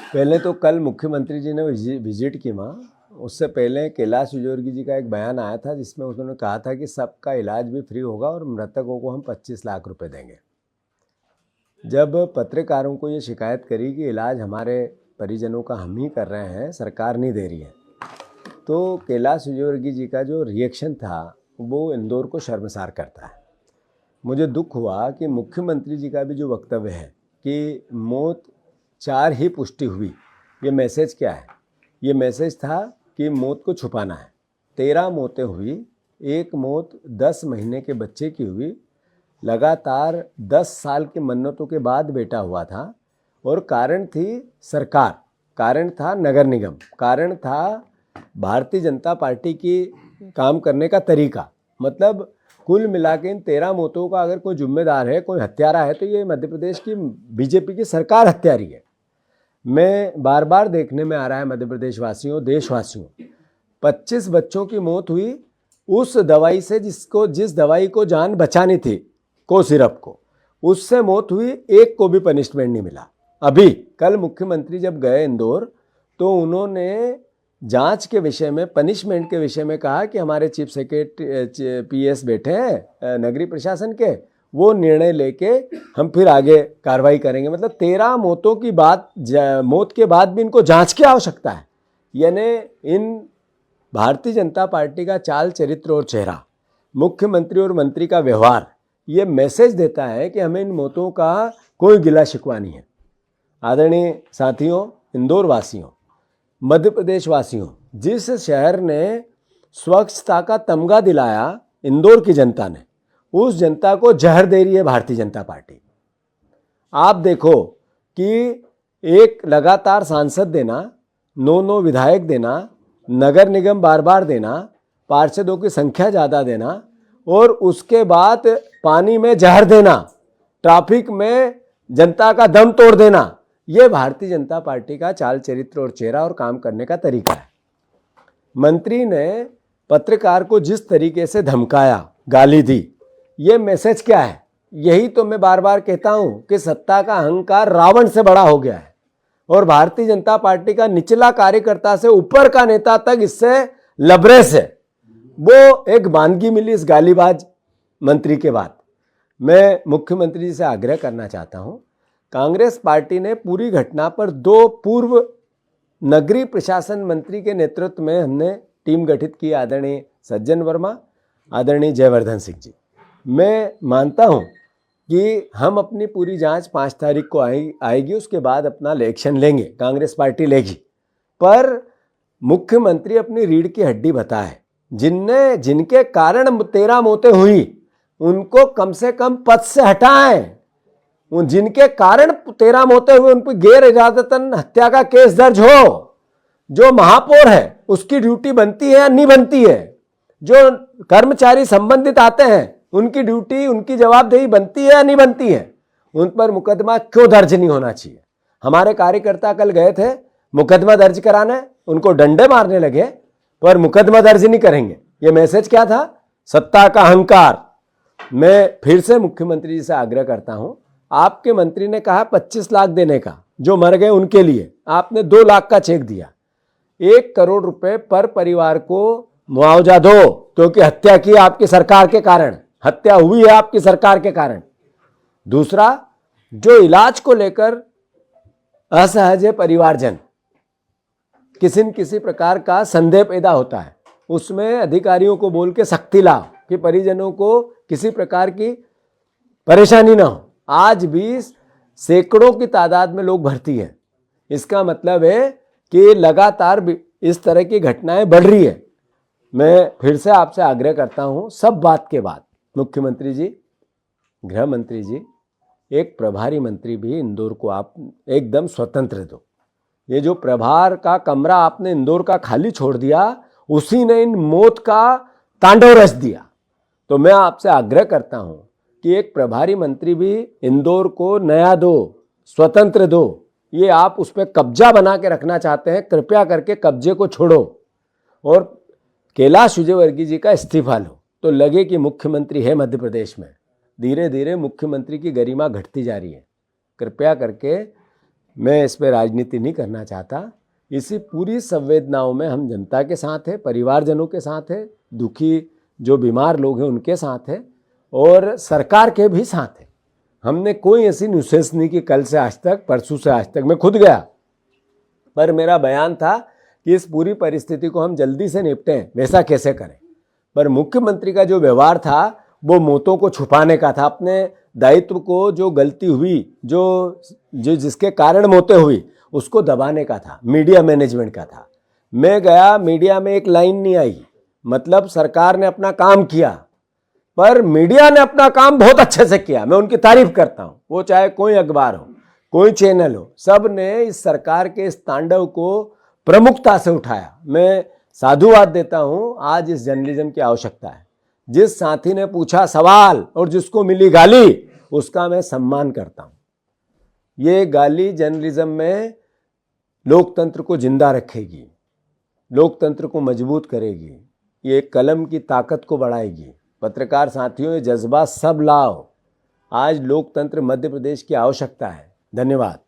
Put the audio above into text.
पहले तो कल मुख्यमंत्री जी ने विजिट की वहाँ, उससे पहले कैलाश विजयवर्गीय जी का एक बयान आया था जिसमें उन्होंने कहा था कि सबका इलाज भी फ्री होगा और मृतकों को हम 25 लाख रुपए देंगे। जब पत्रकारों को ये शिकायत करी कि इलाज हमारे परिजनों का हम ही कर रहे हैं, सरकार नहीं दे रही है, तो कैलाश विजयवर्गीय जी का जो रिएक्शन था वो इंदौर को शर्मसार करता है। मुझे दुख हुआ कि मुख्यमंत्री जी का भी जो वक्तव्य है कि मौत 4 ही पुष्टि हुई, ये मैसेज क्या है? ये मैसेज था कि मौत को छुपाना है। 13 मौतें हुई, एक मौत 10 महीने के बच्चे की हुई, लगातार 10 साल की मन्नतों के बाद बेटा हुआ था, और कारण थी सरकार, कारण था नगर निगम, कारण था भारतीय जनता पार्टी की काम करने का तरीका। मतलब कुल मिला के इन 13 मौतों का अगर कोई जिम्मेदार है, कोई हत्यारा है, तो ये मध्य प्रदेश की बीजेपी की सरकार हत्यारी है। मैं बार बार देखने में आ रहा है मध्य प्रदेश वासियों, देशवासियों, 25 बच्चों की मौत हुई उस दवाई से जिस दवाई को जान बचानी थी, को सिरप को, उससे मौत हुई, एक को भी पनिशमेंट नहीं मिला। अभी कल मुख्यमंत्री जब गए इंदौर तो उन्होंने जांच के विषय में, पनिशमेंट के विषय में कहा कि हमारे चीफ सेक्रेटरी पीएस बैठे हैं नगरीय प्रशासन के, वो निर्णय लेके हम फिर आगे कार्रवाई करेंगे। मतलब 13 मौतों की बात, मौत के बाद भी इनको जांच की आवश्यकता है। यानी इन भारतीय जनता पार्टी का चाल चरित्र और चेहरा, मुख्यमंत्री और मंत्री का व्यवहार, ये मैसेज देता है कि हमें इन मौतों का कोई गिला शिकवा नहीं है। आदरणीय साथियों, इंदौर वासियों, मध्य प्रदेश वासियों, जिस शहर ने स्वच्छता का तमगा दिलाया इंदौर की जनता ने, उस जनता को जहर दे रही है भारतीय जनता पार्टी। आप देखो कि एक लगातार सांसद देना, 9 विधायक देना, नगर निगम बार बार देना, पार्षदों की संख्या ज़्यादा देना, और उसके बाद पानी में जहर देना, ट्रैफिक में जनता का दम तोड़ देना, ये भारतीय जनता पार्टी का चाल चरित्र और चेहरा और काम करने का तरीका है। मंत्री ने पत्रकार को जिस तरीके से धमकाया, गाली दी, ये मैसेज क्या है? यही तो मैं बार बार कहता हूं कि सत्ता का अहंकार रावण से बड़ा हो गया है, और भारतीय जनता पार्टी का निचला कार्यकर्ता से ऊपर का नेता तक इससे लबरेज है। वो एक वानगी मिली इस गालीबाज मंत्री के बाद। मैं मुख्यमंत्री जी से आग्रह करना चाहता हूं, कांग्रेस पार्टी ने पूरी घटना पर 2 पूर्व नगरीय प्रशासन मंत्री के नेतृत्व में हमने टीम गठित की, आदरणीय सज्जन वर्मा, आदरणीय जयवर्धन सिंह जी। मैं मानता हूं कि हम अपनी पूरी जांच 5 तारीख को आएगी, उसके बाद अपना एक्शन लेंगे, कांग्रेस पार्टी लेगी। पर मुख्यमंत्री अपनी रीढ़ की हड्डी बताए, जिनके कारण 13 मौतें हुई, उनको कम से कम पद से हटाएं। जिनके कारण 13 मौतें हुई, उन पर गैर इरादतन हत्या का केस दर्ज हो। जो महापौर है उसकी ड्यूटी बनती है या नहीं बनती है? जो कर्मचारी संबंधित आते हैं उनकी ड्यूटी, उनकी जवाबदेही बनती है या नहीं बनती है? उन पर मुकदमा क्यों दर्ज नहीं होना चाहिए? हमारे कार्यकर्ता कल गए थे मुकदमा दर्ज कराने, उनको डंडे मारने लगे, पर मुकदमा दर्ज नहीं करेंगे। ये मैसेज क्या था? सत्ता का अहंकार। मैं फिर से मुख्यमंत्री जी से आग्रह करता हूं, आपके मंत्री ने कहा 25 लाख देने का, जो मर गए उनके लिए, आपने 2 लाख का चेक दिया। 1 करोड़ रुपए पर परिवार को मुआवजा दो, क्योंकि हत्या की आपकी सरकार के कारण, हत्या हुई है आपकी सरकार के कारण। दूसरा, जो इलाज को लेकर असहज है परिवारजन, किसी न किसी प्रकार का संदेह पैदा होता है, उसमें अधिकारियों को बोल के सख्ती लाओ कि परिजनों को किसी प्रकार की परेशानी ना हो। आज भी सैकड़ों की तादाद में लोग भर्ती हैं। इसका मतलब है कि लगातार इस तरह की घटनाएं बढ़ रही है। मैं फिर से आपसे आग्रह करता हूं, सब बात के बाद मुख्यमंत्री जी, गृह मंत्री जी, एक प्रभारी मंत्री भी इंदौर को आप एकदम स्वतंत्र दो। ये जो प्रभार का कमरा आपने इंदौर का खाली छोड़ दिया, उसी ने इन मौत का तांडव रच दिया। तो मैं आपसे आग्रह करता हूं कि एक प्रभारी मंत्री भी इंदौर को नया दो, स्वतंत्र दो। ये आप उस पर कब्जा बना के रखना चाहते हैं, कृपया करके कब्जे को छोड़ो और कैलाश विजयवर्गीय जी का इस्तीफा लो, तो लगे कि मुख्यमंत्री है मध्य प्रदेश में। धीरे धीरे मुख्यमंत्री की गरिमा घटती जा रही है। कृपया करके मैं इस पर राजनीति नहीं करना चाहता। इसी पूरी संवेदनाओं में हम जनता के साथ हैं, परिवारजनों के साथ हैं, दुखी जो बीमार लोग हैं उनके साथ हैं और सरकार के भी साथ हैं। हमने कोई ऐसी न्यूसेंस नहीं की कल से आज तक, परसों से आज तक। मैं खुद गया, पर मेरा बयान था कि इस पूरी परिस्थिति को हम जल्दी से निपटें, वैसा कैसे करें। पर मुख्यमंत्री का जो व्यवहार था वो मौतों को छुपाने का था। अपने दायित्व को, जो गलती हुई, जो जिसके कारण मौतें हुई, उसको दबाने का था, मीडिया मैनेजमेंट का था। मैं गया, मीडिया में एक लाइन नहीं आई। मतलब सरकार ने अपना काम किया, पर मीडिया ने अपना काम बहुत अच्छे से किया। मैं उनकी तारीफ करता हूं। वो चाहे कोई अखबार हो, कोई चैनल हो, सब ने इस सरकार के इस तांडव को प्रमुखता से उठाया। मैं साधुवाद देता हूं। आज इस जर्नलिज्म की आवश्यकता है। जिस साथी ने पूछा सवाल और जिसको मिली गाली, उसका मैं सम्मान करता हूं। ये गाली जर्नलिज्म में लोकतंत्र को जिंदा रखेगी, लोकतंत्र को मजबूत करेगी, ये कलम की ताकत को बढ़ाएगी। पत्रकार साथियों, ये जज्बा सब लाओ। आज लोकतंत्र मध्य प्रदेश की आवश्यकता है। धन्यवाद।